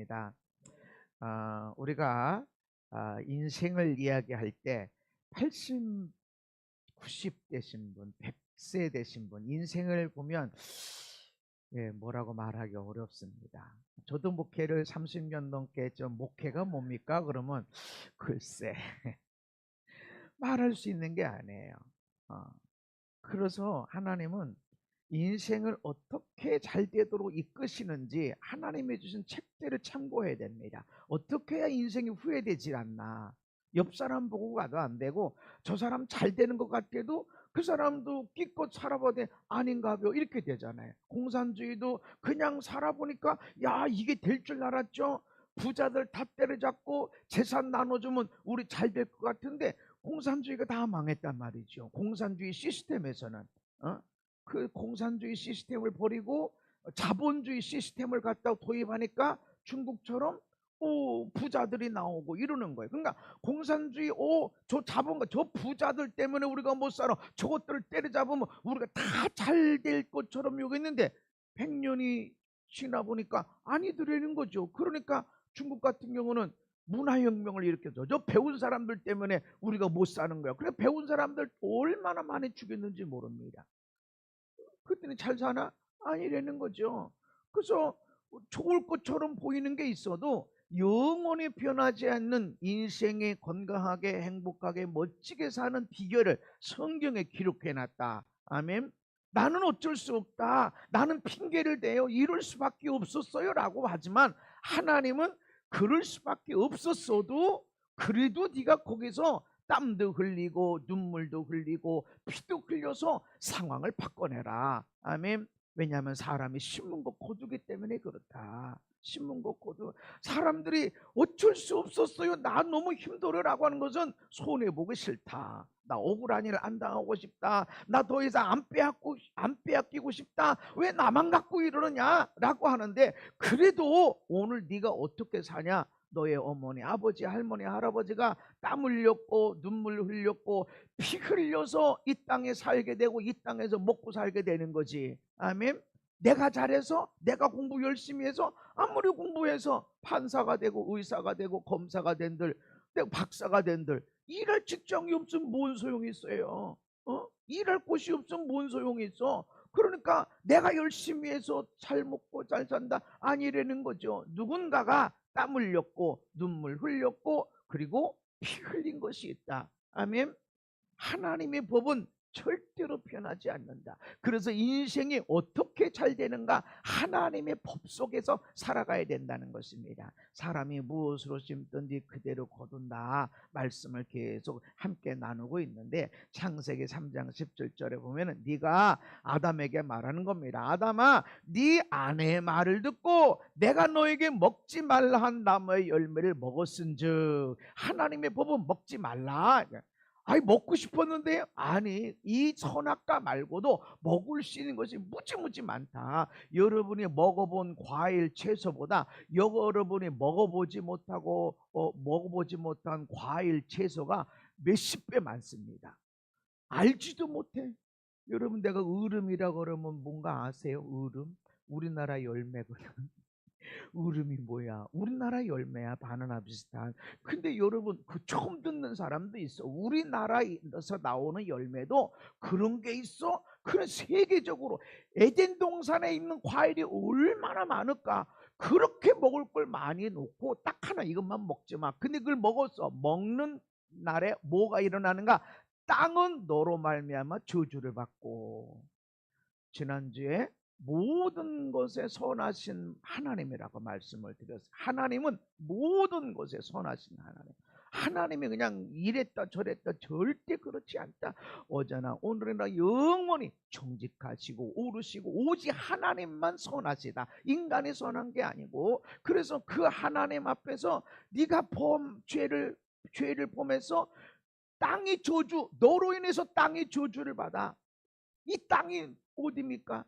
있습니다. 우리가 인생을 이야기할 때 80, 90 되신 분, 100세 되신 분 인생을 보면 뭐라고 말하기 어렵습니다. 저도 목회를 30년 넘게 했죠. 목회가 뭡니까? 그러면 글쎄 말할 수 있는 게 아니에요. 그래서 하나님은 인생을 어떻게 잘 되도록 이끄시는지 하나님이 주신 책들을 참고해야 됩니다. 어떻게 해야 인생이 후회되지 않나. 옆 사람 보고 가도 안 되고 저 사람 잘 되는 것 같아도 그 사람도 기껏 살아보되 아닌가요? 이렇게 되잖아요. 공산주의도 그냥 살아보니까 야 이게 될 줄 알았죠. 부자들 다 때려잡고 재산 나눠주면 우리 잘 될 것 같은데 공산주의가 다 망했단 말이죠. 공산주의 시스템에서는 그 공산주의 시스템을 버리고 자본주의 시스템을 갖다 도입하니까 중국처럼 부자들이 나오고 이러는 거예요. 그러니까 공산주의 저 자본가 저 부자들 때문에 우리가 못 살아. 저것들을 때려잡으면 우리가 다 잘 될 것처럼 여겼는데 100년이 지나 보니까 아니더라는 거죠. 그러니까 중국 같은 경우는 문화혁명을 일으켰죠. 저 배운 사람들 때문에 우리가 못 사는 거야. 그래 배운 사람들 얼마나 많이 죽였는지 모릅니다. 그랬더니 잘 사나? 아니라는 거죠. 그래서 좋을 것처럼 보이는 게 있어도 영원히 변하지 않는 인생에 건강하게 행복하게 멋지게 사는 비결을 성경에 기록해 놨다. 아멘. 나는 어쩔 수 없다. 나는 핑계를 대요. 이럴 수밖에 없었어요 라고 하지만 하나님은 그럴 수밖에 없었어도 그래도 네가 거기서 땀도 흘리고 눈물도 흘리고 피도 흘려서 상황을 바꿔내라. 아멘. 왜냐하면 사람이 신문고 고두기 때문에 그렇다. 신문고 고두. 사람들이 어쩔 수 없었어요. 나 너무 힘들어라고 하는 것은 손해보기 싫다. 나 억울한 일 안 당하고 싶다. 나 더 이상 안 빼앗기고 싶다. 왜 나만 갖고 이러느냐 라고 하는데 그래도 오늘 네가 어떻게 사냐. 너의 어머니, 아버지, 할머니, 할아버지가 땀 흘렸고 눈물 흘렸고 피 흘려서 이 땅에 살게 되고 이 땅에서 먹고 살게 되는 거지. 아멘. 내가 잘해서 내가 공부 열심히 해서 아무리 공부해서 판사가 되고 의사가 되고 검사가 된들 박사가 된들 일할 직장이 없으면 뭔 소용이 있어요. 일할 곳이 없으면 뭔 소용이 있어. 그러니까 내가 열심히 해서 잘 먹고 잘 산다 아니라는 거죠. 누군가가 땀 흘렸고 눈물 흘렸고 그리고 피 흘린 것이 있다. 아멘. 하나님의 법은 절대로 변하지 않는다. 그래서 인생이 어떻게 잘 되는가 하나님의 법 속에서 살아가야 된다는 것입니다. 사람이 무엇으로 심든지 그대로 거둔다 말씀을 계속 함께 나누고 있는데 창세기 3장 17절에 보면 네가 아담에게 말하는 겁니다. 아담아 네 아내의 말을 듣고 내가 너에게 먹지 말라 한 나무의 열매를 먹었은즉 하나님의 법은 먹지 말라. 아니 먹고 싶었는데 아니 이 선악과 말고도 먹을 수 있는 것이 무지무지 많다. 여러분이 먹어본 과일 채소보다 여러분이 먹어보지 못한 과일 채소가 몇십 배 많습니다. 알지도 못해. 여러분 내가 으름이라고 그러면 뭔가 아세요? 으름? 우리나라 열매거든. 으름이 뭐야? 우리나라 열매야. 바나나 비슷한. 근데 여러분 그 처음 듣는 사람도 있어. 우리나라에서 나오는 열매도 그런 게 있어? 그런 세계적으로 에덴 동산에 있는 과일이 얼마나 많을까? 그렇게 먹을 걸 많이 놓고 딱 하나 이것만 먹지 마. 근데 그걸 먹었어. 먹는 날에 뭐가 일어나는가? 땅은 너로 말미암아 저주를 받고. 지난주에 모든 것에 선하신 하나님이라고 말씀을 드렸어요. 하나님은 모든 것에 선하신 하나님. 하나님이 그냥 이랬다 저랬다 절대 그렇지 않다. 어제나 오늘이나 영원히 정직하시고 오르시고 오직 하나님만 선하시다. 인간이 선한 게 아니고. 그래서 그 하나님 앞에서 네가 죄를 범해서 땅이 저주, 너로 인해서 땅이 저주를 받아. 이 땅이 어디입니까?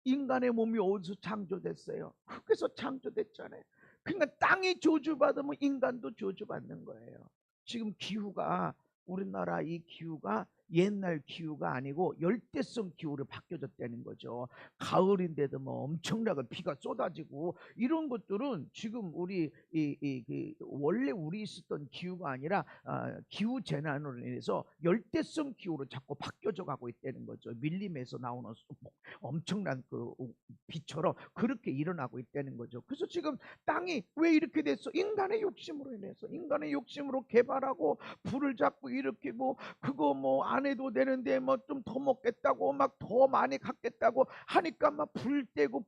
인간의 몸이 어디서 창조됐어요? 흙에서 창조됐잖아요. 그러니까 땅이 저주받으면 인간도 저주받는 거예요. 지금 기후가 우리나라 이 기후가 옛날 기후가 아니고 열대성 기후로 바뀌어졌다는 거죠. 가을인데도 뭐 엄청나게 비가 쏟아지고 이런 것들은 지금 우리 원래 우리 있었던 기후가 아니라 기후 재난으로 인해서 열대성 기후로 자꾸 바뀌어져 가고 있다는 거죠. 밀림에서 나오는 엄청난 그 비처럼 그렇게 일어나고 있다는 거죠. 그래서 지금 땅이 왜 이렇게 됐어? 인간의 욕심으로 인해서. 인간의 욕심으로 개발하고 불을 잡고 일으키고 그거 뭐 안 해도 되는데 뭐 좀 더 먹겠다고 막 더 많이 갖겠다고 하니까 막 불 떼고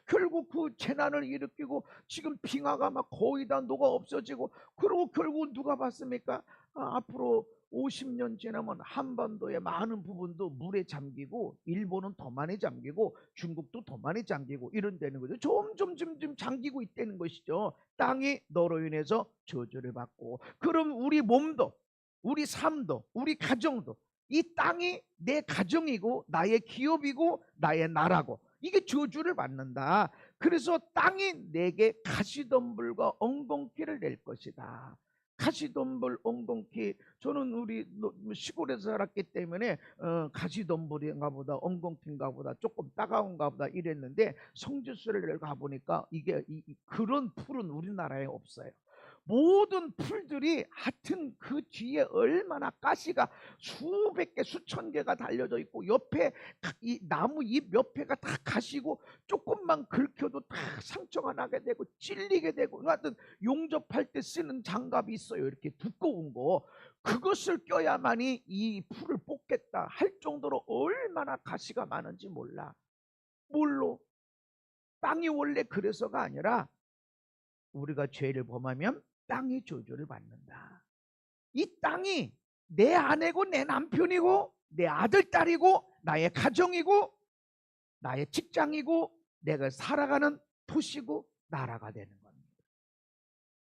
결국 그 재난을 일으키고 지금 빙하가 막 거의 다 녹아 없어지고 그리고 결국 누가 봤습니까? 앞으로 50년 지나면 한반도의 많은 부분도 물에 잠기고 일본은 더 많이 잠기고 중국도 더 많이 잠기고 이런다는 거죠. 점점 잠기고 있다는 것이죠. 땅이 너로 인해서 저주를 받고 그럼 우리 몸도 우리 삶도 우리 가정도 이 땅이 내 가정이고 나의 기업이고 나의 나라고 이게 저주를 받는다. 그래서 땅이 내게 가시덤불과 엉겅퀴를 낼 것이다. 가시덤불 엉겅퀴. 저는 우리 시골에서 살았기 때문에 가시덤불인가 보다 엉겅퀴인가 보다 조금 따가운가 보다 이랬는데 성지순례를 가보니까 이게 그런 풀은 우리나라에 없어요. 모든 풀들이 하여튼 그 뒤에 얼마나 가시가 수백 개 수천 개가 달려져 있고 옆에 이 나무 잎 옆에가 다 가시고 조금만 긁혀도 다 상처가 나게 되고 찔리게 되고 하여튼 용접할 때 쓰는 장갑이 있어요. 이렇게 두꺼운 거 그것을 껴야만이 이 풀을 뽑겠다 할 정도로 얼마나 가시가 많은지 몰라. 뭘로? 땅이 원래 그래서가 아니라 우리가 죄를 범하면 땅이 저주를 받는다. 이 땅이 내 아내고 내 남편이고 내 아들 딸이고 나의 가정이고 나의 직장이고 내가 살아가는 도시고 나라가 되는 겁니다.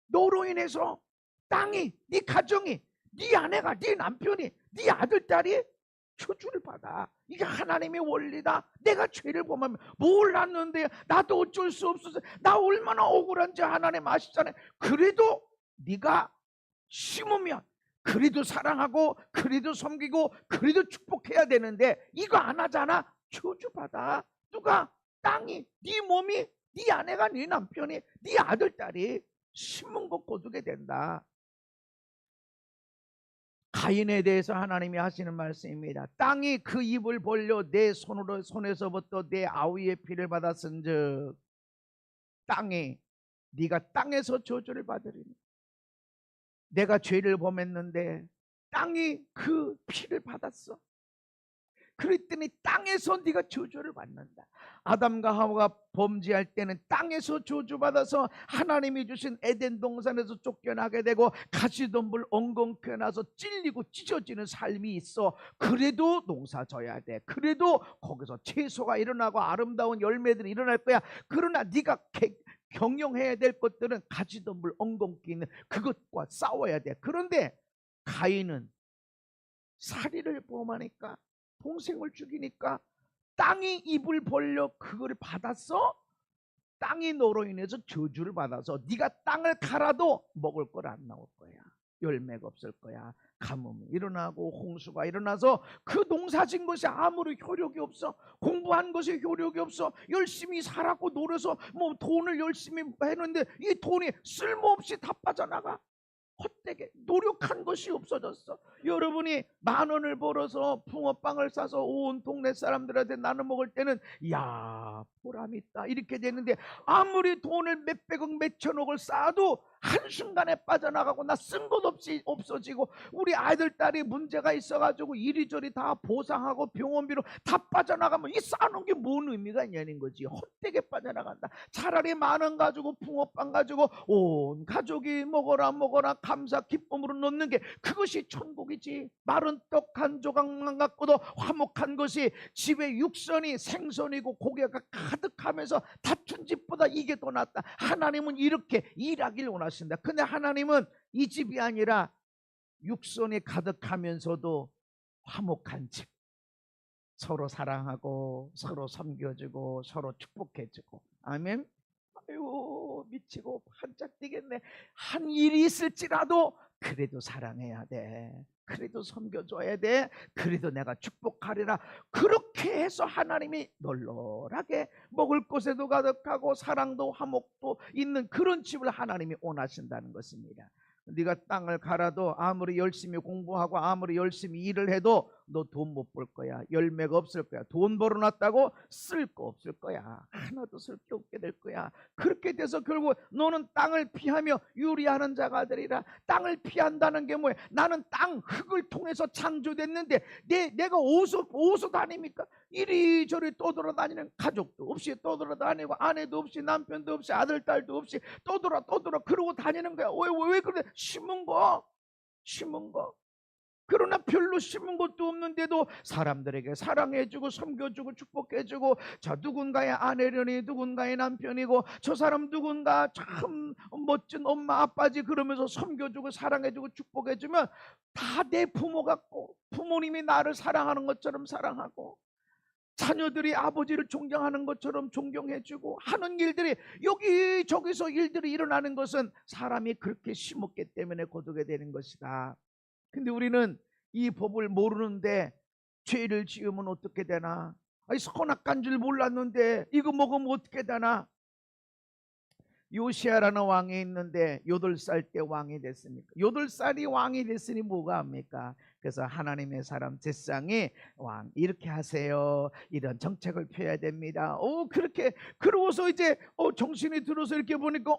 너로 인해서 땅이 네 가정이 네 아내가 네 남편이 네 아들 딸이 저주를 받아. 이게 하나님의 원리다. 내가 죄를 범하면 몰랐는데 나도 어쩔 수 없어서 나 얼마나 억울한지 하나님 아시잖아요. 그래도 네가 심으면 그래도 사랑하고 그래도 섬기고 그래도 축복해야 되는데 이거 안 하잖아. 저주받아. 누가? 땅이 네 몸이 네 아내가 네 남편이 네 아들 딸이 심은 거 거두게 된다. 가인에 대해서 하나님이 하시는 말씀입니다. 땅이 그 입을 벌려 내 손에서부터 내 아우의 피를 받았은즉 땅이 네가 땅에서 저주를 받으리니 내가 죄를 범했는데 땅이 그 피를 받았어. 그랬더니 땅에서 네가 저주를 받는다. 아담과 하와가 범죄할 때는 땅에서 저주받아서 하나님이 주신 에덴 동산에서 쫓겨나게 되고 가시덤불 엉겅퀴에 나서 찔리고 찢어지는 삶이 있어. 그래도 농사 져야 돼. 그래도 거기서 채소가 일어나고 아름다운 열매들이 일어날 거야. 그러나 네가 경영해야 될 것들은 가시덤불 엉겅퀴 있는 그것과 싸워야 돼. 그런데 가인은 살인을 범하니까 동생을 죽이니까 땅이 입을 벌려 그걸 받았어. 땅이 너로 인해서 저주를 받아서 네가 땅을 갈아도 먹을 걸 안 나올 거야. 열매가 없을 거야. 가뭄이 일어나고 홍수가 일어나서 그 농사진 것이 아무리 효력이 없어. 공부한 것이 효력이 없어. 열심히 살았고 노려서 뭐 돈을 열심히 했는데 이 돈이 쓸모없이 다 빠져나가. 헛되게 노력한 것이 없어졌어. 여러분이 10,000원을 벌어서 붕어빵을 싸서 온 동네 사람들한테 나눠 먹을 때는 야 보람 있다 이렇게 되는데 아무리 돈을 몇백억 몇천억을 쌓아도 한순간에 빠져나가고 나 쓴 것 없이 없어지고 우리 아이들 딸이 문제가 있어가지고 이리저리 다 보상하고 병원비로 다 빠져나가면 이 쌓아놓은 게 뭔 의미가 있냐는 거지. 헛되게 빠져나간다. 차라리 10,000원 가지고 붕어빵 가지고 온 가족이 먹어라 감사 기쁨으로 놓는 게 그것이 천국이지. 마른 떡 한 조각만 갖고도 화목한 것이 집에 육선이 생선이고 고기가 가득하면서 다툰 집보다 이게 더 낫다. 하나님은 이렇게 일하길 원하신다. 근데 하나님은 이 집이 아니라 육선이 가득하면서도 화목한 집, 서로 사랑하고 서로 섬겨주고 서로 축복해주고. 아멘. 아유 미치고 반짝 뛰겠네. 한 일이 있을지라도 그래도 사랑해야 돼. 그래도 섬겨줘야 돼. 그래도 내가 축복하리라. 그렇게 해서 하나님이 널널하게 먹을 것에도 가득하고 사랑도 화목도 있는 그런 집을 하나님이 원하신다는 것입니다. 네가 땅을 갈아도 아무리 열심히 공부하고 아무리 열심히 일을 해도 너 돈 못 벌 거야. 열매가 없을 거야. 돈 벌어놨다고 쓸 거 없을 거야. 하나도 쓸 게 없게 될 거야. 그렇게 돼서 결국 너는 땅을 피하며 유리하는 자가 되리라. 땅을 피한다는 게 뭐야? 나는 땅 흙을 통해서 창조됐는데 내가 어디서 다닙니까? 이리저리 떠돌아다니는 가족도 없이 떠돌아다니고 아내도 없이 남편도 없이 아들 딸도 없이 떠돌아 그러고 다니는 거야. 왜 그래? 심은 거. 그러나 별로 심은 것도 없는데도 사람들에게 사랑해주고 섬겨주고 축복해주고, 저 누군가의 아내려니 누군가의 남편이고 저 사람 누군가 참 멋진 엄마 아빠지 그러면서 섬겨주고 사랑해주고 축복해주면 다 내 부모 같고, 부모님이 나를 사랑하는 것처럼 사랑하고 자녀들이 아버지를 존경하는 것처럼 존경해주고 하는 일들이 여기저기서 일들이 일어나는 것은 사람이 그렇게 심었기 때문에 거두게 되는 것이다. 근데 우리는 이 법을 모르는데 죄를 지으면 어떻게 되나? 아니, 선악간 줄 몰랐는데 이거 먹으면 어떻게 되나? 요시야라는 왕이 있는데 8살 때 왕이 됐습니까? 8살이 왕이 됐으니 뭐가 합니까? 그래서 하나님의 사람 제사장이 왕 이렇게 하세요. 이런 정책을 펴야 됩니다. 그렇게 그러고서 이제 정신이 들어서 이렇게 보니까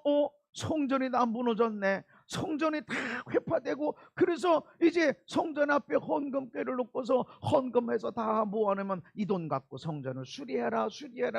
성전이 다 무너졌네. 성전이 다 회파되고, 그래서 이제 성전 앞에 헌금궤를 놓고서 헌금해서 다 모아내면 이 돈 갖고 성전을 수리해라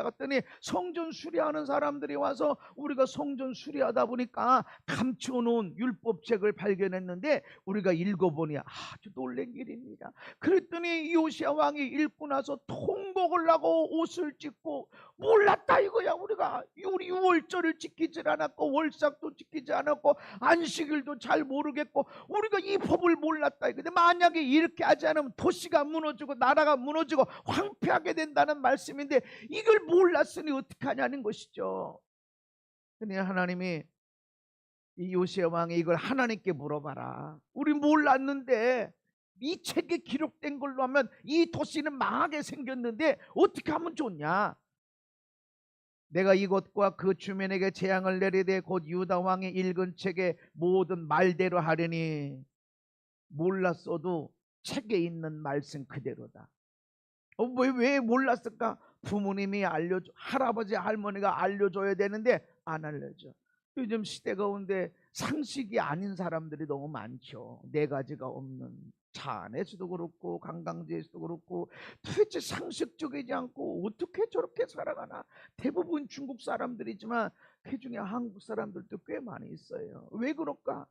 갔더니 성전 수리하는 사람들이 와서 우리가 성전 수리하다 보니까 감춰놓은 율법책을 발견했는데 우리가 읽어보니 아주 놀란 일입니다. 그랬더니 요시야 왕이 읽고 나서 통곡을 하고 옷을 찢고, 몰랐다 이거야. 우리가 우리 유월절을 지키질 않았고 월삭도 지키지 않았고 안식일도 잘 모르겠고 우리가 이 법을 몰랐다. 근데 만약에 이렇게 하지 않으면 도시가 무너지고 나라가 무너지고 황폐하게 된다는 말씀인데 이걸 몰랐으니 어떻게 하냐는 것이죠. 근데 하나님이 이 요시야 왕이 이걸 하나님께 물어봐라. 우리 몰랐는데 이 책에 기록된 걸로 하면 이 도시는 망하게 생겼는데 어떻게 하면 좋냐? 내가 이곳과 그 주민에게 재앙을 내리되 곧 유다 왕이 읽은 책의 모든 말대로 하려니. 몰랐어도 책에 있는 말씀 그대로다. 왜 몰랐을까? 부모님이 알려줘, 할아버지 할머니가 알려줘야 되는데 안 알려줘. 요즘 시대 가운데 상식이 아닌 사람들이 너무 많죠. 4가지가 없는 차 안에서도 그렇고 관광지에서도 그렇고 도대체 상식적이지 않고 어떻게 저렇게 살아가나. 대부분 중국 사람들이지만 그 중에 한국 사람들도 꽤 많이 있어요. 왜 그럴까?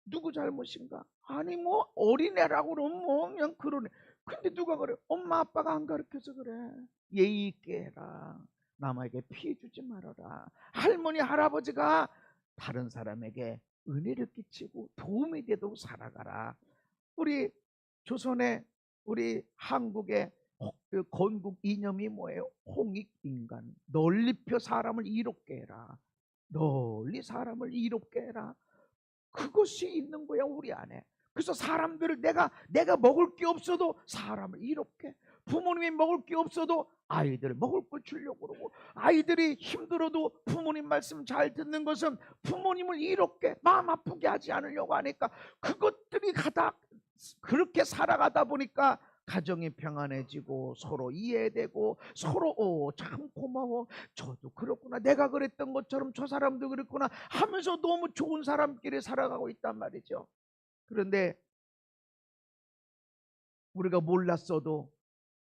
누구 잘못인가? 아니 뭐 어린애라고 그러면 뭐 그냥 그러네. 근데 누가 그래? 엄마 아빠가 안 가르쳐서 그래. 예의 있게 해라. 남에게 피해 주지 말아라. 할머니 할아버지가 다른 사람에게 은혜를 끼치고 도움이 되도록 살아가라. 우리 조선의, 우리 한국의 그 건국 이념이 뭐예요? 홍익인간. 널리 펴 사람을 이롭게 해라. 널리 사람을 이롭게 해라. 그것이 있는 거야 우리 안에. 그래서 사람들을 내가 먹을 게 없어도 사람을 이롭게, 부모님이 먹을 게 없어도 아이들 먹을 걸 주려고 그러고, 아이들이 힘들어도 부모님 말씀 잘 듣는 것은 부모님을 이롭게 마음 아프게 하지 않으려고 하니까 그것들이 그렇게 살아가다 보니까 가정이 평안해지고 서로 이해되고 서로 참 고마워, 저도 그렇구나, 내가 그랬던 것처럼 저 사람도 그랬구나 하면서 너무 좋은 사람끼리 살아가고 있단 말이죠. 그런데 우리가 몰랐어도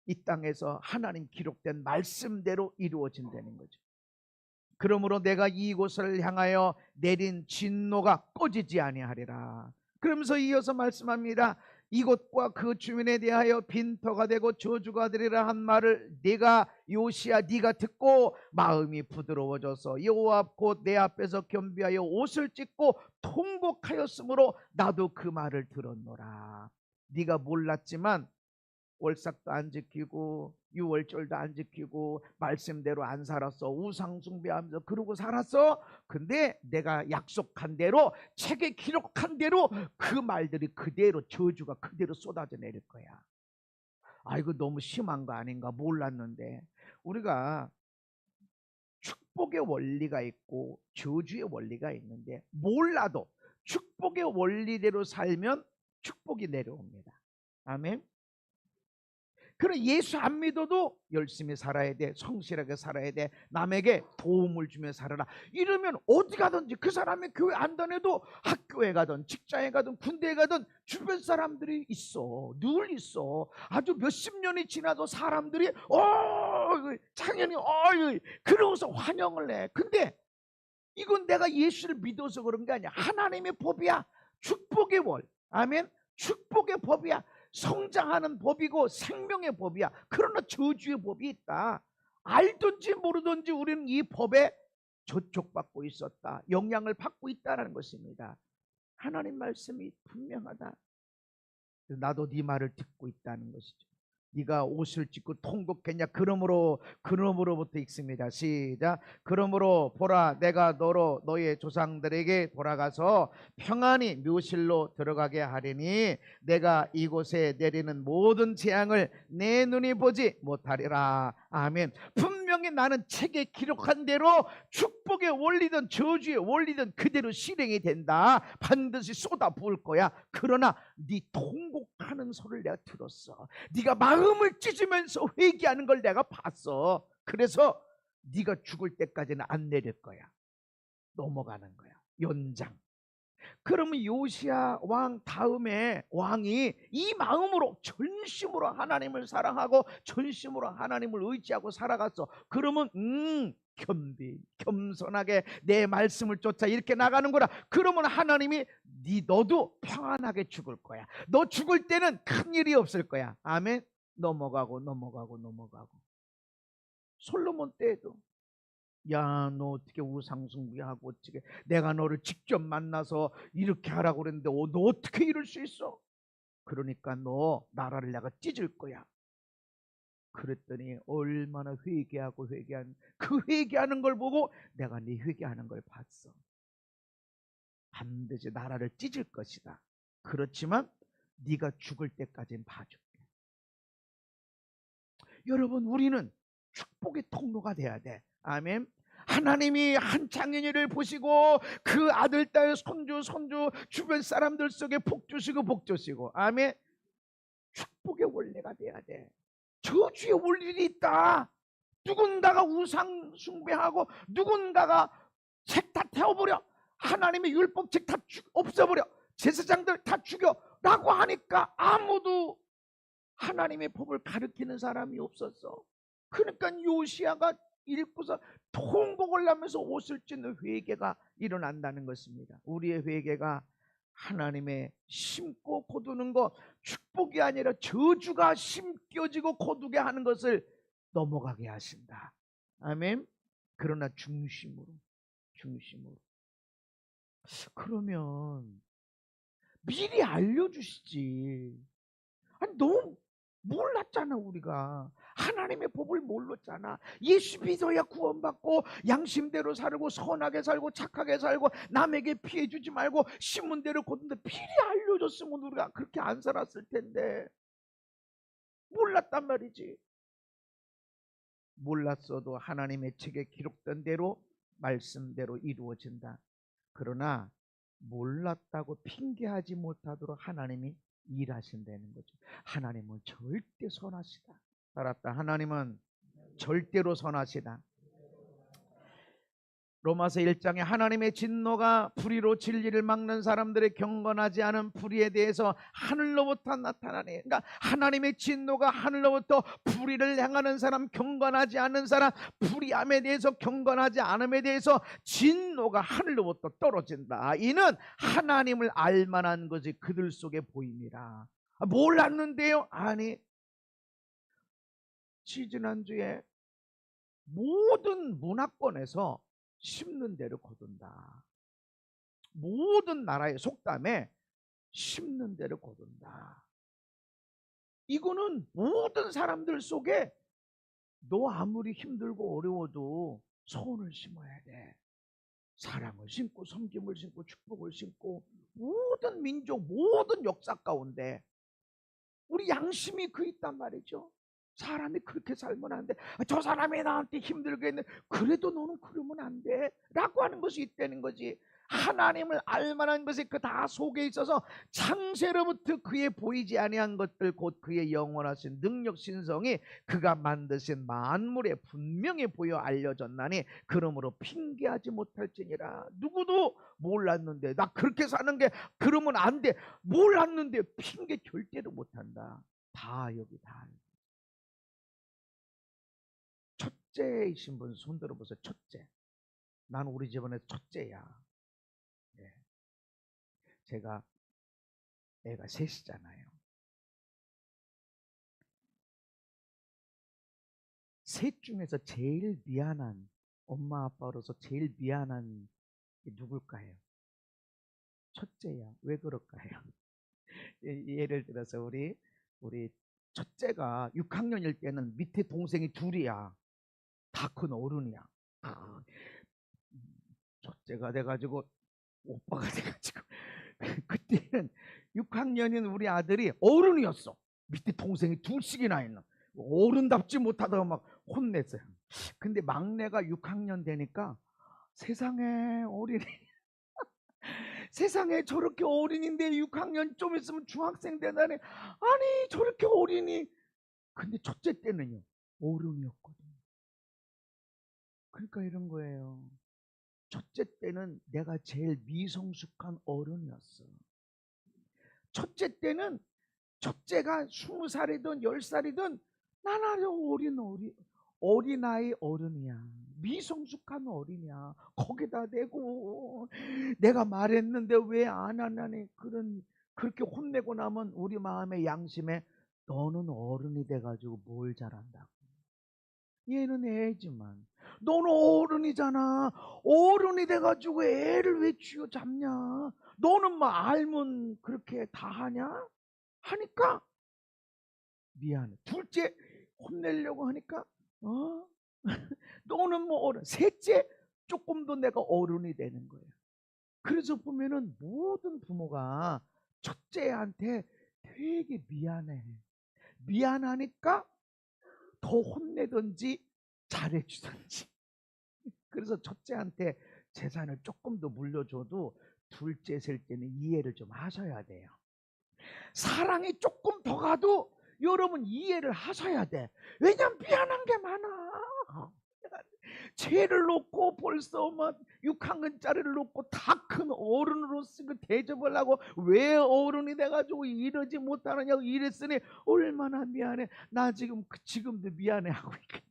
이 땅에서 하나님 기록된 말씀대로 이루어진다는 거죠. 그러므로 내가 이곳을 향하여 내린 진노가 꺼지지 아니하리라. 그러면서 이어서 말씀합니다. 이곳과 그 주민에 대하여 빈터가 되고 저주가 되리라 한 말을 네가 요시야 네가 듣고 마음이 부드러워져서 여호와 곧 내 앞에서 겸비하여 옷을 찢고 통곡하였으므로 나도 그 말을 들었노라. 네가 몰랐지만 월삭도 안 지키고 유월절도 안 지키고 말씀대로 안 살았어. 우상 숭배하면서 그러고 살았어. 근데 내가 약속한 대로, 책에 기록한 대로 그 말들이 그대로, 저주가 그대로 쏟아져 내릴 거야. 아, 이거 너무 심한 거 아닌가? 몰랐는데. 우리가 축복의 원리가 있고 저주의 원리가 있는데, 몰라도 축복의 원리대로 살면 축복이 내려옵니다. 아멘. 그럼 예수 안 믿어도 열심히 살아야 돼. 성실하게 살아야 돼. 남에게 도움을 주며 살아라. 이러면 어디 가든지, 그 사람이 교회 안 다녀도 학교에 가든 직장에 가든 군대에 가든 주변 사람들이 있어. 늘 있어. 아주 몇십 년이 지나도 사람들이 창현이 그러고서 환영을 해. 근데 이건 내가 예수를 믿어서 그런 게 아니야. 하나님의 법이야. 축복의 월. 아멘. 축복의 법이야. 성장하는 법이고 생명의 법이야. 그러나 저주의 법이 있다. 알든지 모르든지 우리는 이 법에 저촉받고 있었다. 영향을 받고 있다는 것입니다. 하나님 말씀이 분명하다. 나도 네 말을 듣고 있다는 것이죠. 네가 옷을 찢고 통곡했냐? 그러므로부터 읽습니다. 시작. 그러므로 보라, 내가 너로 너의 조상들에게 돌아가서 평안히 묘실로 들어가게 하리니 내가 이곳에 내리는 모든 재앙을 내 눈이 보지 못하리라. 아멘. 분명히 나는 책에 기록한 대로 축복의 원리든 저주의 원리든 그대로 실행이 된다. 반드시 쏟아 부을 거야. 그러나 네 통곡하는 소리를 내가 들었어. 네가 마음을 찢으면서 회개하는 걸 내가 봤어. 그래서 네가 죽을 때까지는 안 내릴 거야. 넘어가는 거야. 연장. 그러면 요시야 왕 다음에 왕이 이 마음으로 전심으로 하나님을 사랑하고 전심으로 하나님을 의지하고 살아갔어. 그러면 겸손하게 내 말씀을 쫓아 이렇게 나가는구나. 그러면 하나님이 너도 평안하게 죽을 거야. 너 죽을 때는 큰일이 없을 거야. 아멘. 넘어가고 솔로몬 때에도 야, 너 어떻게 우상숭배하고 어떻게 내가 너를 직접 만나서 이렇게 하라고 그랬는데 너 어떻게 이럴 수 있어? 그러니까 너 나라를 내가 찢을 거야. 그랬더니 얼마나 회개한 그 회개하는 걸 보고 내가 네 회개하는 걸 봤어. 반드시 나라를 찢을 것이다. 그렇지만 네가 죽을 때까지는 봐줄게. 여러분, 우리는 축복의 통로가 돼야 돼. 아멘. 하나님이 한 창현이를 보시고 그 아들, 딸, 손주 주변 사람들 속에 복 주시고 아멘. 축복의 원리가 돼야 돼. 저주의 원리가 있다. 누군가가 우상 숭배하고 누군가가 책 다 태워버려. 하나님의 율법책 다 없애버려. 제사장들 다 죽여라고 하니까 아무도 하나님의 법을 가르치는 사람이 없었어. 그러니까 요시야가 읽고서 통곡을 하면서 옷을 찢는 회개가 일어난다는 것입니다. 우리의 회개가 하나님의 심고 거두는 것, 축복이 아니라 저주가 심겨지고 거두게 하는 것을 넘어가게 하신다. 아멘. 그러나 중심으로. 그러면 미리 알려주시지. 아니, 너무 몰랐잖아. 우리가 하나님의 법을 몰랐잖아. 예수 믿어야 구원받고 양심대로 살고 선하게 살고 착하게 살고 남에게 피해 주지 말고 신문대로 걷는데, 미리 알려줬으면 우리가 그렇게 안 살았을 텐데 몰랐단 말이지. 몰랐어도 하나님의 책에 기록된 대로 말씀대로 이루어진다. 그러나 몰랐다고 핑계하지 못하도록 하나님이 일하신다는 거죠. 하나님은 절대 선하시다. 알았다. 하나님은 절대로 선하시다. 로마서 1장에 하나님의 진노가 불의로 진리를 막는 사람들의 경건하지 않은 불의에 대해서 하늘로부터 나타나네. 그러니까 하나님의 진노가 하늘로부터 불의를 행하는 사람, 경건하지 않은 사람, 불의함에 대해서, 경건하지 않음에 대해서 진노가 하늘로부터 떨어진다. 이는 하나님을 알만한 것이 그들 속에 보입니다. 몰랐는데요? 아니, 지난주에 모든 문화권에서 심는 대로 거둔다. 모든 나라의 속담에 심는 대로 거둔다. 이거는 모든 사람들 속에 너 아무리 힘들고 어려워도 소원을 심어야 돼. 사랑을 심고 섬김을 심고 축복을 심고 모든 민족 모든 역사 가운데 우리 양심이 그 있단 말이죠. 사람이 그렇게 살면 안 돼. 저 사람이 나한테 힘들게 했는데 그래도 너는 그러면 안 돼 라고 하는 것이 있다는 거지. 하나님을 알만한 것이 그 다 속에 있어서 창세로부터 그의 보이지 아니한 것들 곧 그의 영원하신 능력 신성이 그가 만드신 만물에 분명히 보여 알려졌나니 그러므로 핑계하지 못할지니라. 누구도 몰랐는데 나 그렇게 사는 게 그러면 안 돼. 몰랐는데 핑계 절대로 못한다. 다 여기 다. 첫째이신 분 손 들어보세요. 첫째. 나는 우리 집안에서 첫째야. 네. 제가 애가 셋이잖아요. 셋 중에서 제일 미안한 엄마 아빠로서 제일 미안한 게 누굴까요? 첫째야. 왜 그럴까요? 예를 들어서 우리 첫째가 6학년일 때는 밑에 동생이 둘이야. 다 큰 어른이야. 첫째가 돼가지고 오빠가 돼가지고 그때는 6학년인 우리 아들이 어른이었어. 밑에 동생이 둘씩이나 있는 어른답지 못하다가 막 혼냈어요. 근데 막내가 6학년 되니까 세상에 어린이 세상에 저렇게 어린인데 6학년 좀 있으면 중학생 되다니 아니 저렇게 어린이. 근데 첫째 때는요 어른이었거든요. 그러니까 이런 거예요. 첫째 때는 내가 제일 미성숙한 어른이었어. 첫째 때는 첫째가 20살이든 10살이든 난 아주 어린아이 어른이야. 미성숙한 어린이야. 거기다 대고 내가 말했는데 왜 안 하냐니 그렇게 혼내고 나면 우리 마음의 양심에 너는 어른이 돼가지고 뭘 잘한다고. 얘는 애지만 너는 어른이잖아. 어른이 돼가지고 애를 왜 쥐어잡냐. 너는 뭐 알면 그렇게 다 하냐 하니까 미안해. 둘째 혼내려고 하니까 너는 뭐 어른. 셋째 조금 더 내가 어른이 되는 거예요. 그래서 보면은 모든 부모가 첫째한테 되게 미안해. 미안하니까 더 혼내든지 잘해주든지. 그래서 첫째한테 재산을 조금 더 물려줘도 둘째 셋째는 이해를 좀 하셔야 돼요. 사랑이 조금 더 가도 여러분 이해를 하셔야 돼. 왜냐면 미안한 게 많아. 죄를 놓고 벌써 막 6학년짜리를 놓고 다 큰 어른으로서 대접을 하고 왜 어른이 돼가지고 이러지 못하느냐고 이랬으니 얼마나 미안해. 나 지금도 미안해하고 있거든.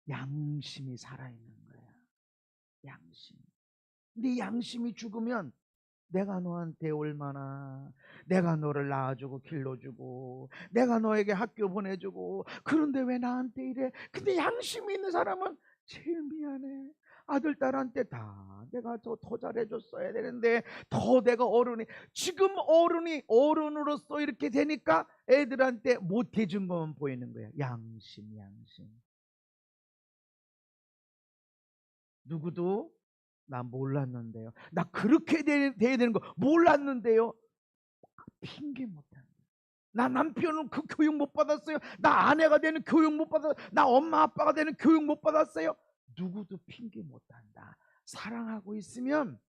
양심이 살아있는 거야. 양심. 근데 양심이 죽으면 내가 너한테 얼마나 내가 너를 낳아주고 길러주고 내가 너에게 학교 보내주고 그런데 왜 나한테 이래. 근데 양심이 있는 사람은 제일 미안해. 아들 딸한테 다 내가 더 잘해줬어야 되는데 더 내가 어른이 지금 어른으로서 이렇게 되니까 애들한테 못해준 것만 보이는 거야. 양심. 누구도 나 몰랐는데요. 나 그렇게 돼야 되는 거 몰랐는데요. 핑계 못하는 거야. 나 남편은 그 교육 못 받았어요. 나 아내가 되는 교육 못 받았어요. 나 엄마 아빠가 되는 교육 못 받았어요. 누구도 핑계 못한다. 사랑하고 있으면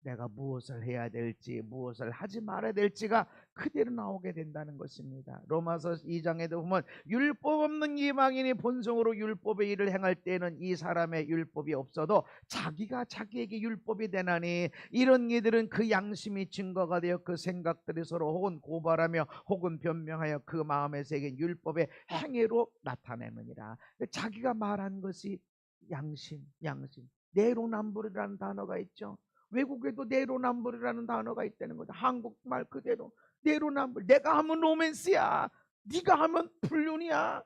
내가 무엇을 해야 될지 무엇을 하지 말아야 될지가 그대로 나오게 된다는 것입니다. 로마서 2장에도 보면 율법 없는 이방인이 본성으로 율법의 일을 행할 때는 이 사람의 율법이 없어도 자기가 자기에게 율법이 되나니 이런 이들은 그 양심이 증거가 되어 그 생각들이 서로 혹은 고발하며 혹은 변명하여 그 마음에 새긴 율법의 행위로 나타내느니라. 자기가 말한 것이 양심. 내로남불이라는 단어가 있죠. 외국에도 내로남불이라는 단어가 있다는 거죠. 한국말 그대로 내로남불. 내가 하면 로맨스야. 네가 하면 불륜이야.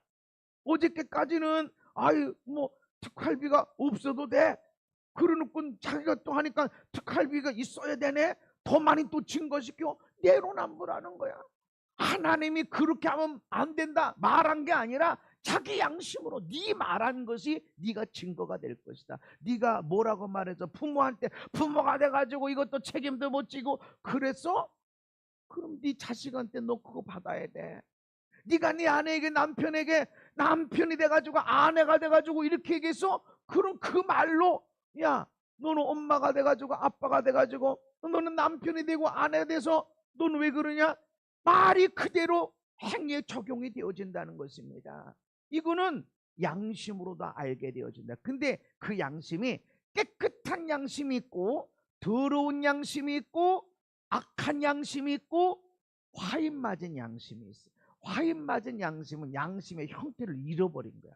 어저께까지는 뭐 특활비가 없어도 돼. 그러놓고 자기가 또 하니까 특활비가 있어야 되네. 더 많이 또 증거시켜. 내로남불하는 거야. 하나님이 그렇게 하면 안 된다 말한 게 아니라 자기 양심으로 네 말한 것이 네가 증거가 될 것이다. 네가 뭐라고 말해서 부모한테 부모가 돼가지고 이것도 책임도 못 지고 그래서 그럼 네 자식한테 너 그거 받아야 돼. 네가 네 아내에게 남편에게 남편이 돼가지고 아내가 돼가지고 이렇게 얘기해서 그럼 그 말로 야 너는 엄마가 돼가지고 아빠가 돼가지고 너는 남편이 되고 아내가 돼서 너는 왜 그러냐? 말이 그대로 행위에 적용이 되어진다는 것입니다. 이거는 양심으로도 알게 되어진다. 근데 그 양심이 깨끗한 양심이 있고 더러운 양심이 있고 악한 양심이 있고 화인 맞은 양심이 있어. 화인 맞은 양심은 양심의 형태를 잃어버린 거야.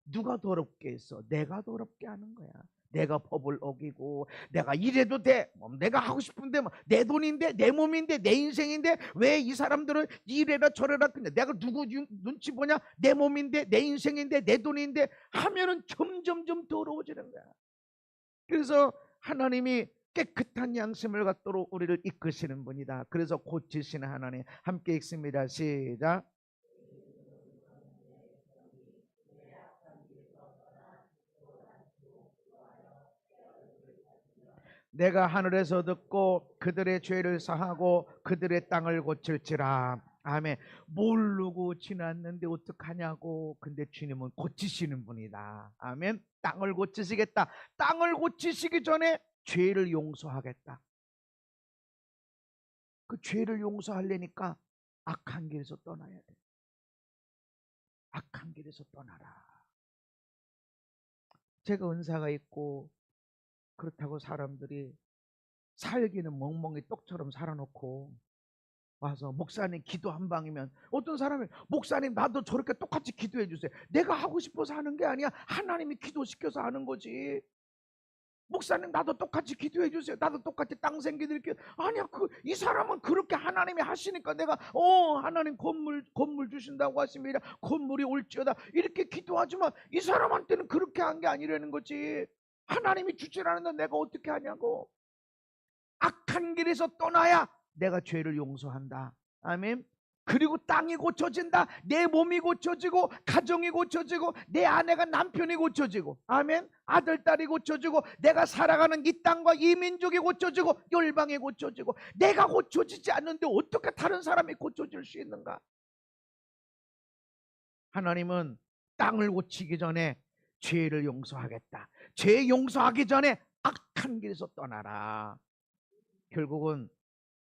누가 더럽게 했어? 내가 더럽게 하는 거야. 내가 법을 어기고 내가 이래도 돼. 내가 하고 싶은데 내 돈인데 내 몸인데 내 인생인데 왜 이 사람들은 이래라 저래라. 근데 내가 누구 눈치 보냐? 내 몸인데 내 인생인데 내 돈인데 하면은 점점점 더러워지는 거야. 그래서 하나님이 깨끗한 양심을 갖도록 우리를 이끄시는 분이다. 그래서 고치시는 하나님. 함께 읽습니다. 시작. 내가 하늘에서 듣고 그들의 죄를 사하고 그들의 땅을 고칠지라. 아멘. 모르고 지났는데 어떡하냐고. 근데 주님은 고치시는 분이다. 아멘. 땅을 고치시겠다. 땅을 고치시기 전에 죄를 용서하겠다. 그 죄를 용서하려니까 악한 길에서 떠나야 돼. 악한 길에서 떠나라. 제가 은사가 있고 그렇다고 사람들이 살기는 멍멍이 똑처럼 살아놓고 와서 목사님 기도 한 방이면 어떤 사람이 목사님 나도 저렇게 똑같이 기도해 주세요. 내가 하고 싶어서 하는 게 아니야. 하나님이 기도시켜서 하는 거지. 목사님 나도 똑같이 기도해 주세요. 나도 똑같이 땅 생기드릴게요. 아니야, 이 사람은 그렇게 하나님이 하시니까 내가 하나님 건물 주신다고 하십니다. 건물이 올지어다 이렇게 기도하지만 이 사람한테는 그렇게 한 게 아니라는 거지. 하나님이 주지 않는데 내가 어떻게 하냐고. 악한 길에서 떠나야 내가 죄를 용서한다. 아멘. 그리고 땅이 고쳐진다. 내 몸이 고쳐지고 가정이 고쳐지고 내 아내가 남편이 고쳐지고 아멘. 아들 딸이 고쳐지고 내가 살아가는 이 땅과 이 민족이 고쳐지고 열방이 고쳐지고 내가 고쳐지지 않는데 어떻게 다른 사람이 고쳐질 수 있는가? 하나님은 땅을 고치기 전에 죄를 용서하겠다. 죄 용서하기 전에 악한 길에서 떠나라. 결국은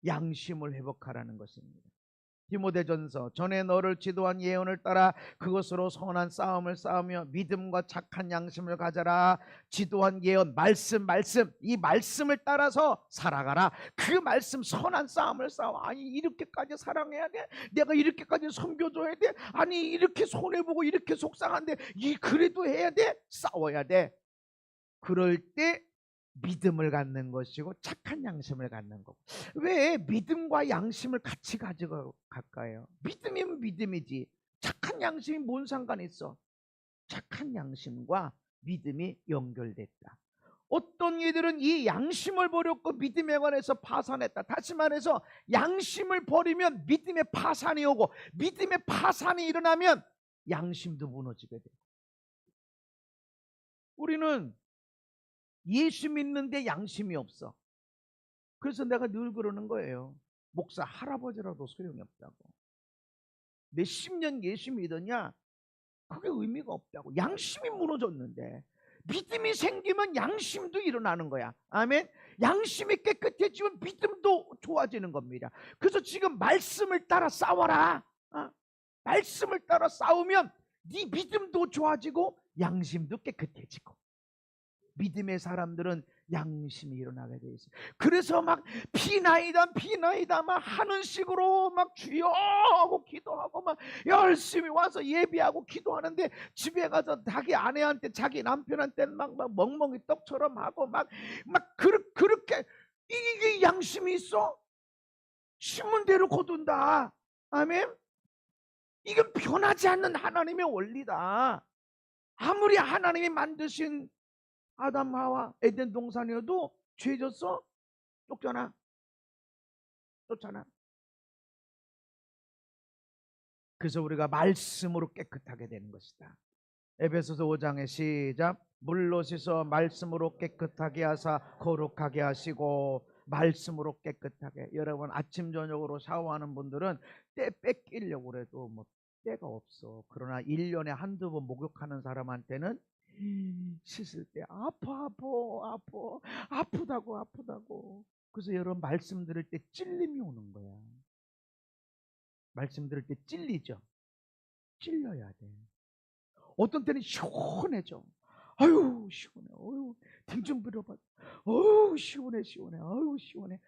양심을 회복하라는 것입니다. 디모데전서 전에 너를 지도한 예언을 따라 그것으로 선한 싸움을 싸우며 믿음과 착한 양심을 가져라. 지도한 예언 말씀 이 말씀을 따라서 살아가라. 그 말씀 선한 싸움을 싸워. 아니 이렇게까지 사랑해야 돼? 내가 이렇게까지 섬겨줘야 돼? 아니 이렇게 손해보고 이렇게 속상한데 그래도 해야 돼? 싸워야 돼. 그럴 때 믿음을 갖는 것이고 착한 양심을 갖는 거고. 왜 믿음과 양심을 같이 가지고 갈까요? 믿음이면 믿음이지 착한 양심이 뭔 상관이 있어? 착한 양심과 믿음이 연결됐다. 어떤 이들은 이 양심을 버렸고 믿음에 관해서 파산했다. 다시 말해서 양심을 버리면 믿음의 파산이 오고 믿음의 파산이 일어나면 양심도 무너지게 돼. 우리는 예수 믿는데 양심이 없어. 그래서 내가 늘 그러는 거예요. 목사 할아버지라도 소용이 없다고. 몇십 년 예수 믿었냐? 그게 의미가 없다고. 양심이 무너졌는데 믿음이 생기면 양심도 일어나는 거야. 아멘. 양심이 깨끗해지면 믿음도 좋아지는 겁니다. 그래서 지금 말씀을 따라 싸워라. 말씀을 따라 싸우면 네 믿음도 좋아지고 양심도 깨끗해지고. 믿음의 사람들은 양심이 일어나게 돼 있어요. 그래서 막 피나이다 막 하는 식으로 막 주여 하고 기도하고 막 열심히 와서 예배하고 기도하는데 집에 가서 자기 아내한테 자기 남편한테 막 멍멍이 떡처럼 하고 막 그렇게 이게 양심이 있어? 심은 대로 거둔다. 아멘. 이건 변하지 않는 하나님의 원리다. 아무리 하나님이 만드신 아담 하와 에덴 동산이어도 죄졌어? 쫓잖아. 그래서 우리가 말씀으로 깨끗하게 되는 것이다. 에베소서 5장의 시작. 물로 씻어 말씀으로 깨끗하게 하사 거룩하게 하시고. 말씀으로 깨끗하게. 여러분 아침 저녁으로 샤워하는 분들은 때 뺏기려고 그래도 뭐 때가 없어. 그러나 1년에 한두 번 목욕하는 사람한테는 씻을 때 아프다고. 그래서 여러분 말씀 들을 때 찔림이 오는 거야. 말씀 들을 때 찔리죠. 찔려야 돼. 어떤 때는 시원해져. 아유 시원해. 아유 등 좀 빌어봐. 아유 시원해. 아유 시원해.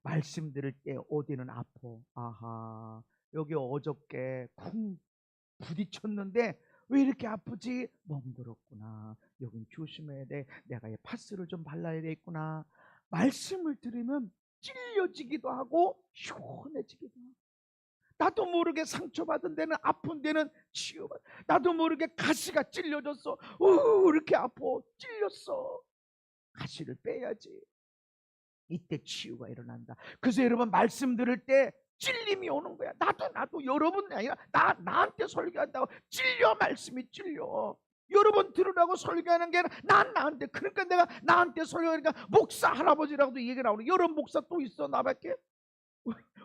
말씀 들을 때 어디는 아파. 아하, 여기 어저께 쿵 부딪혔는데 왜 이렇게 아프지? 멍들었구나. 여긴 조심해야 돼. 내가 파스를 좀 발라야 되겠구나. 말씀을 들으면 찔려지기도 하고 시원해지기도 하고. 나도 모르게 상처받은 데는, 아픈 데는 치유받아. 나도 모르게 가시가 찔려졌어. 이렇게 아파. 찔렸어. 가시를 빼야지. 이때 치유가 일어난다. 그래서 여러분 말씀 들을 때 찔림이 오는 거야. 나도 여러분이 아니라 나한테 설교한다고 찔려. 말씀이 찔려. 여러분 들으라고 설교하는 게 아니라 나한테. 그러니까 내가 나한테 설교하니까 목사 할아버지라고도 얘기 나오는. 여러분 목사 또 있어? 나밖에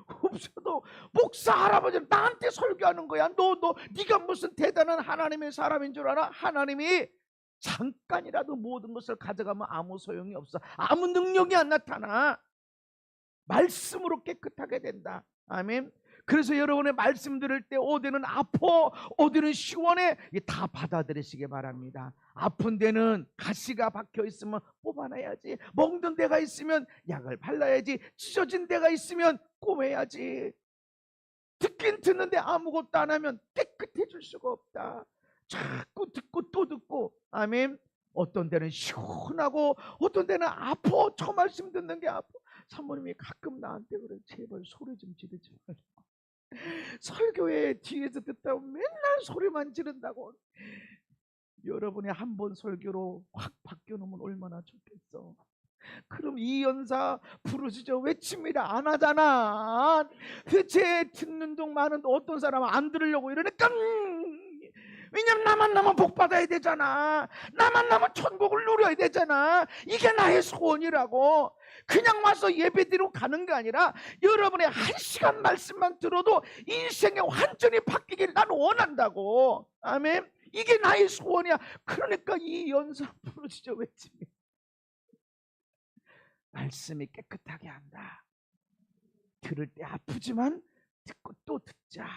없어도 목사 할아버지는 나한테 설교하는 거야. 네가 무슨 대단한 하나님의 사람인 줄 알아? 하나님이 잠깐이라도 모든 것을 가져가면 아무 소용이 없어. 아무 능력이 안 나타나. 말씀으로 깨끗하게 된다. 아멘. 그래서 여러분의 말씀 들을 때 어디는 아파, 어디는 시원해. 다 받아들이시기 바랍니다. 아픈 데는 가시가 박혀 있으면 뽑아내야지. 멍든 데가 있으면 약을 발라야지. 찢어진 데가 있으면 꼬매야지. 듣긴 듣는데 아무것도 안 하면 깨끗해질 수가 없다. 자꾸 듣고 또 듣고. 아멘. 어떤 데는 시원하고 어떤 데는 아파. 저 말씀 듣는 게 아파. 사모님이 가끔 나한테 그래. 제발 소리 좀 지르지 말라. 설교회 뒤에서 듣다 보면 맨날 소리만 지른다고. 여러분이 한 번 설교로 확 바뀌어놓으면 얼마나 좋겠어. 그럼 이 연사 부르짖어 외칩니다. 안 하잖아. 제 듣는 동 많은데 어떤 사람은 안 들으려고 이러니까 왜냐면 나만 복 받아야 되잖아. 나만 천국을 누려야 되잖아. 이게 나의 소원이라고. 그냥 와서 예배드리고 가는 게 아니라 여러분의 1시간 말씀만 들어도 인생의 완전히 바뀌기를 나는 원한다고. 아멘. 이게 나의 소원이야. 그러니까 이 연사 부르짖어 외칩니다. 말씀이 깨끗하게 한다. 들을 때 아프지만 듣고 또 듣자.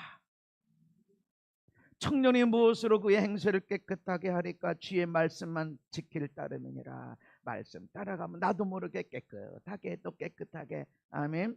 청년이 무엇으로 그의 행세를 깨끗하게 하리까? 주의 말씀만 지키를 따름이니라. 말씀 따라가면 나도 모르게 깨끗하게 또 깨끗하게. 아멘.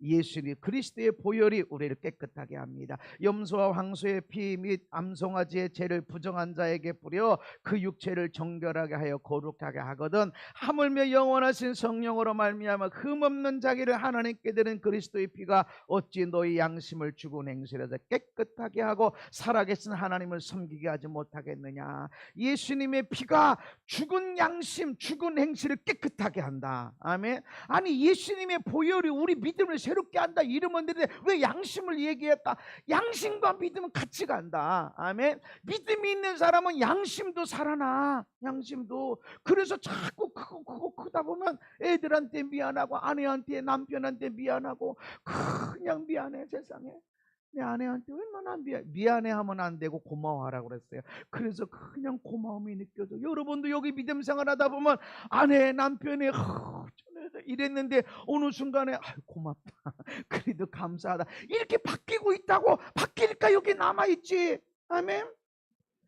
예수님 그리스도의 보혈이 우리를 깨끗하게 합니다. 염소와 황소의 피 및 암송아지의 죄를 부정한 자에게 뿌려 그 육체를 정결하게 하여 거룩하게 하거든. 하물며 영원하신 성령으로 말미암아 흠없는 자기를 하나님께 드린 그리스도의 피가 어찌 너희 양심을 죽은 행실에서 깨끗하게 하고 살아계신 하나님을 섬기게 하지 못하겠느냐. 예수님의 피가 죽은 양심, 죽은 행실을 깨끗하게 한다. 아멘. 아니 예수님의 보혈이 우리 믿음을 새롭게 한다 이러면 되는데 왜 양심을 얘기했다? 양심과 믿음은 같이 간다. 아멘. 믿음이 있는 사람은 양심도 살아나. 양심도. 그래서 자꾸 크다 보면 애들한테 미안하고 아내한테 남편한테 미안하고 그냥 미안해. 세상에 내 아내한테 얼마나 미안해하면 안 되고 고마워하라고 그랬어요. 그래서 그냥 고마움이 느껴져. 여러분도 여기 믿음 생활하다 보면 아내 남편이 이랬는데 어느 순간에 고맙다. 그래도 감사하다. 이렇게 바뀌고 있다고. 바뀌니까 여기 남아있지. 아멘.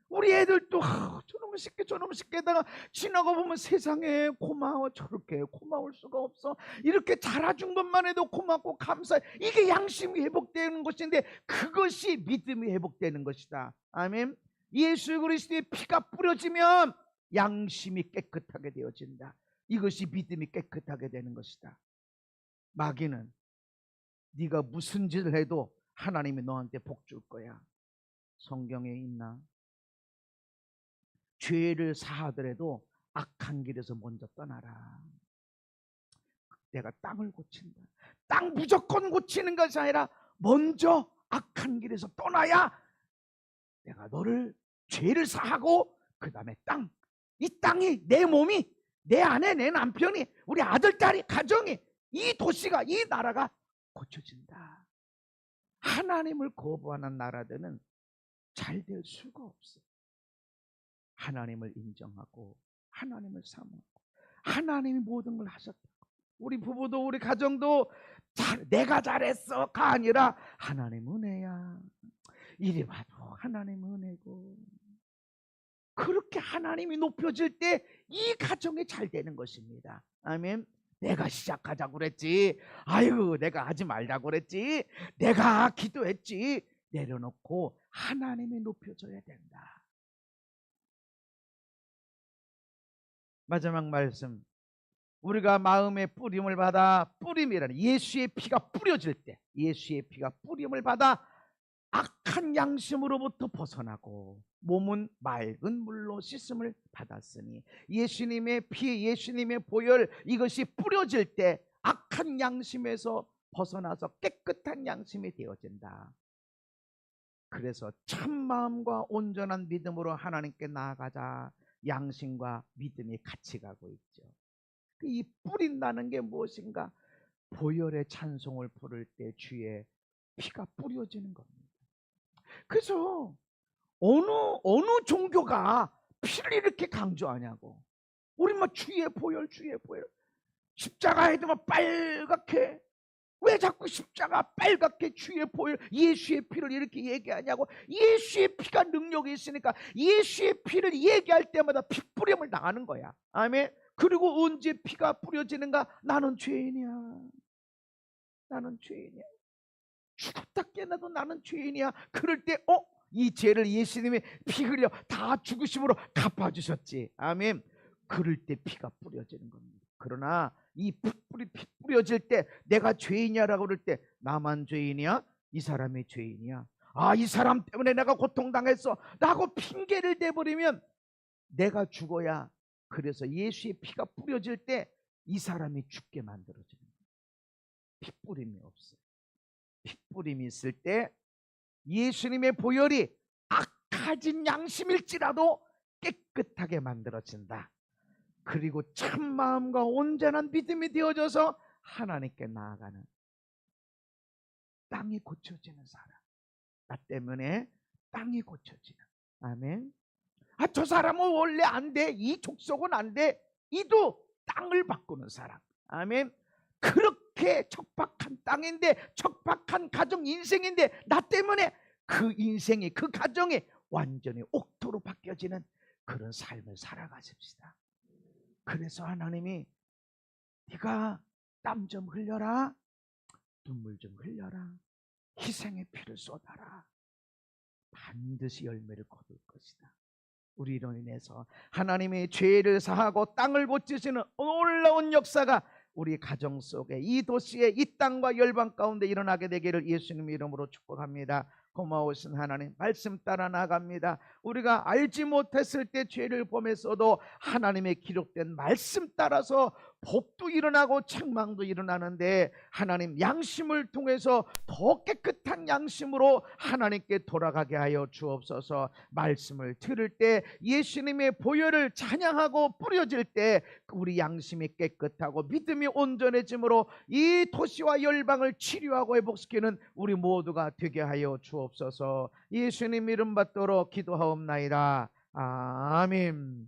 우리 애들도 저놈 쉽게다가 지나가 보면 세상에 고마워. 저렇게 고마울 수가 없어. 이렇게 자라준 것만 해도 고맙고 감사해. 이게 양심이 회복되는 것인데 그것이 믿음이 회복되는 것이다. 아멘. 예수 그리스도의 피가 뿌려지면 양심이 깨끗하게 되어진다. 이것이 믿음이 깨끗하게 되는 것이다. 마귀는 네가 무슨 짓을 해도 하나님이 너한테 복 줄 거야. 성경에 있나? 죄를 사하더라도 악한 길에서 먼저 떠나라. 내가 땅을 고친다. 땅 무조건 고치는 것이 아니라 먼저 악한 길에서 떠나야 내가 너를 죄를 사하고 그 다음에 이 땅이, 내 몸이, 내 아내, 내 남편이, 우리 아들, 딸이, 가정이, 이 도시가, 이 나라가 고쳐진다. 하나님을 거부하는 나라들은 잘 될 수가 없어요. 하나님을 인정하고 하나님을 사모하고 하나님이 모든 걸 하셨다고. 우리 부부도 우리 가정도 내가 잘했어가 아니라 하나님 은혜야. 이리 봐도 하나님 은혜고. 그렇게 하나님이 높여질 때 이 가정이 잘 되는 것입니다. 아멘. 내가 시작하자고 그랬지, 아유 내가 하지 말자고 그랬지, 내가 기도했지, 내려놓고 하나님이 높여져야 된다. 마지막 말씀, 우리가 마음의 뿌림을 받아, 뿌림이라는 예수의 피가 뿌려질 때, 예수의 피가 뿌림을 받아 악한 양심으로부터 벗어나고 몸은 맑은 물로 씻음을 받았으니, 예수님의 피, 예수님의 보혈, 이것이 뿌려질 때 악한 양심에서 벗어나서 깨끗한 양심이 되어진다. 그래서 참마음과 온전한 믿음으로 하나님께 나아가자. 양심과 믿음이 같이 가고 있죠. 이 뿌린다는 게 무엇인가? 보혈의 찬송을 부를 때 주의 피가 뿌려지는 겁니다. 그래서 어느 종교가 피를 이렇게 강조하냐고. 우리 뭐 주의 보혈, 주의 보혈. 십자가에도 막 빨갛게, 왜 자꾸 십자가 빨갛게 주의 보혈, 예수의 피를 이렇게 얘기하냐고. 예수의 피가 능력이 있으니까 예수의 피를 얘기할 때마다 피 뿌림을 당하는 거야. 아멘. 그리고 언제 피가 뿌려지는가? 나는 죄인이야. 나는 죄인이야. 죽었다 깨어나도 나는 죄인이야. 그럴 때 이 죄를 예수님이 피 흘려 다 죽으심으로 갚아주셨지. 아멘. 그럴 때 피가 뿌려지는 겁니다. 그러나 이 피 뿌려질 때 내가 죄인이야라고 그럴 때 나만 죄인이야? 이 사람이 죄인이야? 아, 이 사람 때문에 내가 고통당했어 라고 핑계를 대버리면 내가 죽어야. 그래서 예수의 피가 뿌려질 때 이 사람이 죽게 만들어지는 거예요. 피 뿌림이 없어요. 피 뿌림이 있을 때 예수님의 보혈이 악해진 양심일지라도 깨끗하게 만들어진다. 그리고 참마음과 온전한 믿음이 되어져서 하나님께 나아가는, 땅이 고쳐지는 사람. 나 때문에 땅이 고쳐지는. 아멘. 아, 저 사람은 원래 안 돼, 이 족속은 안 돼, 이도 땅을 바꾸는 사람. 아멘. 그렇게 척박한 땅인데, 척박한 가정 인생인데, 나 때문에 그 인생이, 그 가정이 완전히 옥토로 바뀌어지는 그런 삶을 살아가십시다. 그래서 하나님이 네가 땀 좀 흘려라, 눈물 좀 흘려라, 희생의 피를 쏟아라. 반드시 열매를 거둘 것이다. 우리로 인해서 하나님의 죄를 사하고 땅을 고치시는 놀라운 역사가 우리 가정 속에, 이 도시에, 이 땅과 열방 가운데 일어나게 되기를 예수님 이름으로 축복합니다. 고마우신 하나님, 말씀 따라 나갑니다. 우리가 알지 못했을 때 죄를 범했어도 하나님의 기록된 말씀 따라서 복도 일어나고 책망도 일어나는데, 하나님 양심을 통해서 더 깨끗한 양심으로 하나님께 돌아가게 하여 주옵소서. 말씀을 들을 때 예수님의 보혈을 찬양하고 뿌려질 때 우리 양심이 깨끗하고 믿음이 온전해짐으로 이 도시와 열방을 치료하고 회복시키는 우리 모두가 되게 하여 주옵소서. 예수님 이름 받도록 기도하옵나이다. 아멘.